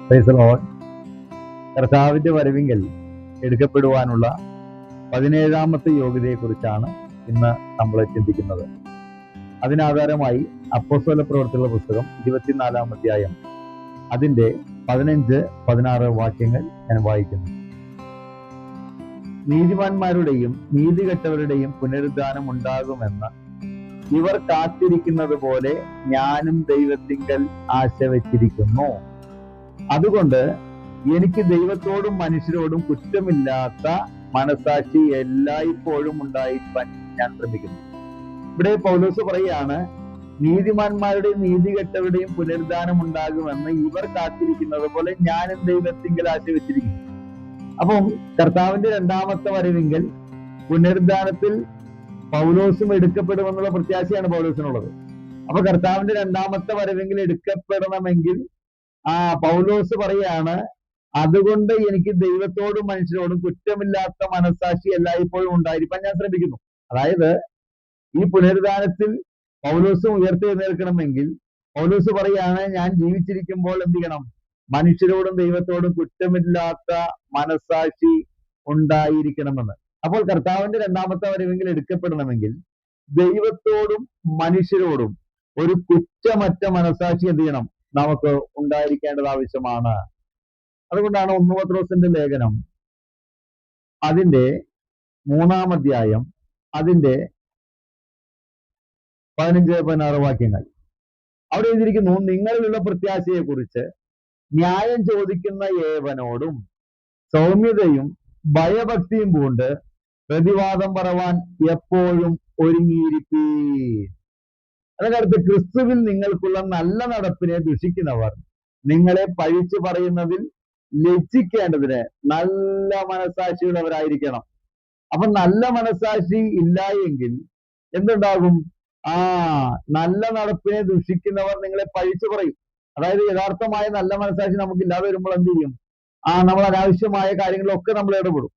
Praise the Lord. കർത്താവിന്റെ വരവിങ്കൽ എടുക്കപ്പെടുവാനുള്ള 17ാമത്തെ യോഗ്യതയെക്കുറിച്ചാണ് ഇന്ന് നമ്മൾ ചിന്തിക്കുന്നത്. അതിനാധാരമായി അപ്പോസ്തല പ്രവൃത്തികളുടെ പുസ്തകം 24-ാം അധ്യായം അതിന്റെ 15-16 വാക്യങ്ങൾ ഞാൻ വായിക്കുന്നു. നീതിമാന്മാരുടെയും നീതികെട്ടവരുടെയും പുനരുദ്ധാനം ഉണ്ടാകുമെന്ന് ഇവർ കാത്തിരിക്കുന്നത് പോലെ ഞാനും ദൈവത്തിങ്കൽ ആശ വെച്ചിരിക്കുന്നു. അതുകൊണ്ട് എനിക്ക് ദൈവത്തോടും മനുഷ്യരോടും കുറ്റമില്ലാത്ത മനസാക്ഷി എല്ലായ്പ്പോഴും ഉണ്ടായിരിക്കാൻ ഞാൻ ശ്രമിക്കുന്നു. ഇവിടെ പൗലോസ് പറയാണ്, നീതിമാന്മാരുടെയും നീതികെട്ടവരുടെയും പുനരുദ്ധാനം ഉണ്ടാകുമെന്ന് ഇവർ കാത്തിരിക്കുന്നത് പോലെ ഞാനും ദൈവത്തിങ്കൽ ആശ വെച്ചിരിക്കുന്നു. അപ്പം കർത്താവിന്റെ രണ്ടാമത്തെ വരവിങ്കൽ പുനരുദ്ധാനത്തിൽ പൗലോസും എടുക്കപ്പെടുമെന്നുള്ള പ്രത്യാശയാണ് പൗലോസിനുള്ളത്. അപ്പൊ കർത്താവിന്റെ രണ്ടാമത്തെ വരവെങ്കിൽ എടുക്കപ്പെടണമെങ്കിൽ പൗലോസ് പറയാണ്, അതുകൊണ്ട് എനിക്ക് ദൈവത്തോടും മനുഷ്യരോടും കുറ്റമില്ലാത്ത മനസാക്ഷി എല്ലായ്പ്പോഴും ഉണ്ടായിരിക്കാൻ ഞാൻ ശ്രമിക്കുന്നു. അതായത് ഈ പുനരുദ്ധാനത്തിൽ പൗലോസും ഉയർത്തെഴുന്നേൽക്കണമെങ്കിൽ പൗലോസ് പറയാണ്, ഞാൻ ജീവിച്ചിരിക്കുമ്പോൾ എന്ത് ചെയ്യണം? മനുഷ്യരോടും ദൈവത്തോടും കുറ്റമില്ലാത്ത മനസാക്ഷി ഉണ്ടായിരിക്കണമെന്ന്. അപ്പോൾ കർത്താവിന്റെ രണ്ടാമത്തെ വരവെങ്കിൽ എടുക്കപ്പെടണമെങ്കിൽ ദൈവത്തോടും മനുഷ്യരോടും ഒരു കുറ്റമറ്റ മനസാക്ഷി എന്ത് ചെയ്യണം? നമുക്ക് ഉണ്ടായിരിക്കേണ്ടത് ആവശ്യമാണ്. അതുകൊണ്ടാണ് 1 പത്രോസിന്റെ ലേഖനം അതിന്റെ 3-ാം അധ്യായം അതിന്റെ 15-16 വാക്യങ്ങൾ അവിടെ എഴുതിയിരിക്കുന്നു, നിങ്ങളിലുള്ള പ്രത്യാശയെ കുറിച്ച് ന്യായം ചോദിക്കുന്ന ഏവനോടും സൗമ്യതയും ഭയഭക്തിയും പൂണ്ട് പ്രതിവാദം പറവാൻ എപ്പോഴും ഒരുങ്ങിയിരിപ്പീൻ. അതിനടുത്ത്, ക്രിസ്തുവിൽ നിങ്ങൾക്കുള്ള നല്ല നടപ്പിനെ ദുഷിക്കുന്നവർ നിങ്ങളെ പഴിച്ചു പറയുന്നതിൽ ലജ്ജിക്കേണ്ടതിന് നല്ല മനസാക്ഷിയുള്ളവരായിരിക്കണം. അപ്പൊ നല്ല മനസാക്ഷി ഇല്ല എങ്കിൽ എന്തുണ്ടാകും? നല്ല നടപ്പിനെ ദുഷിക്കുന്നവർ നിങ്ങളെ പഴിച്ചു പറയും. അതായത് യഥാർത്ഥമായ നല്ല മനസാക്ഷി നമുക്ക് ഇല്ലാതെ വരുമ്പോൾ എന്ത് ചെയ്യും? നമ്മൾ അനാവശ്യമായ കാര്യങ്ങളിലൊക്കെ നമ്മൾ ഇടപെടും.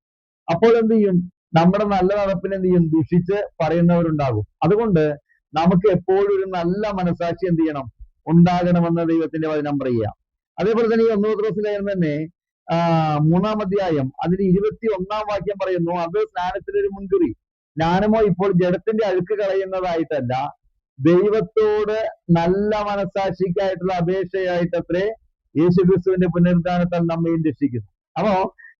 അപ്പോൾ എന്ത് ചെയ്യും? നമ്മുടെ നല്ല നടപ്പിനെ എന്ത് ചെയ്യും? ദുഷിച്ച് പറയുന്നവരുണ്ടാകും. അതുകൊണ്ട് നമുക്ക് എപ്പോഴും ഒരു നല്ല മനസാക്ഷി എന്ത് ചെയ്യണം? ഉണ്ടാകണമെന്ന് ദൈവത്തിന്റെ വചനം പറയുക. അതേപോലെ തന്നെ ഈ 1 പത്രോസ് ലേഖനം തന്നെ 3-ാം അധ്യായം അതിന് 21-ാം വാക്യം പറയുന്നു, അത് സ്നാനത്തിനൊരു മുൻകുറി. ജ്ഞാനമോ ഇപ്പോൾ ജഡത്തിന്റെ അഴുക്ക് കളയുന്നതായിട്ടല്ല, ദൈവത്തോട് നല്ല മനസാക്ഷിക്കായിട്ടുള്ള അപേക്ഷയായിട്ടത്രേ യേശുക്രിസ്തുവിന്റെ പുനരുദ്ധാനത്താൽ നമ്മയും രക്ഷിക്കുന്നു. അപ്പോ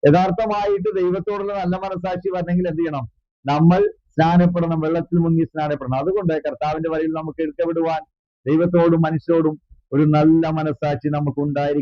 യഥാർത്ഥമായിട്ട് ദൈവത്തോടുള്ള നല്ല മനസാക്ഷി വരണമെങ്കിൽ എന്ത് ചെയ്യണം? നമ്മൾ സ്നാനപ്പെടണം, വെള്ളത്തിൽ മുങ്ങി സ്നാനപ്പെടണം. അതുകൊണ്ട് കർത്താവിന്റെ വരയിൽ നമുക്ക് എടുക്കപ്പെടുവാൻ ദൈവത്തോടും മനുഷ്യരോടും ഒരു നല്ല മനസാക്ഷി നമുക്ക് ഉണ്ടായിരിക്കും.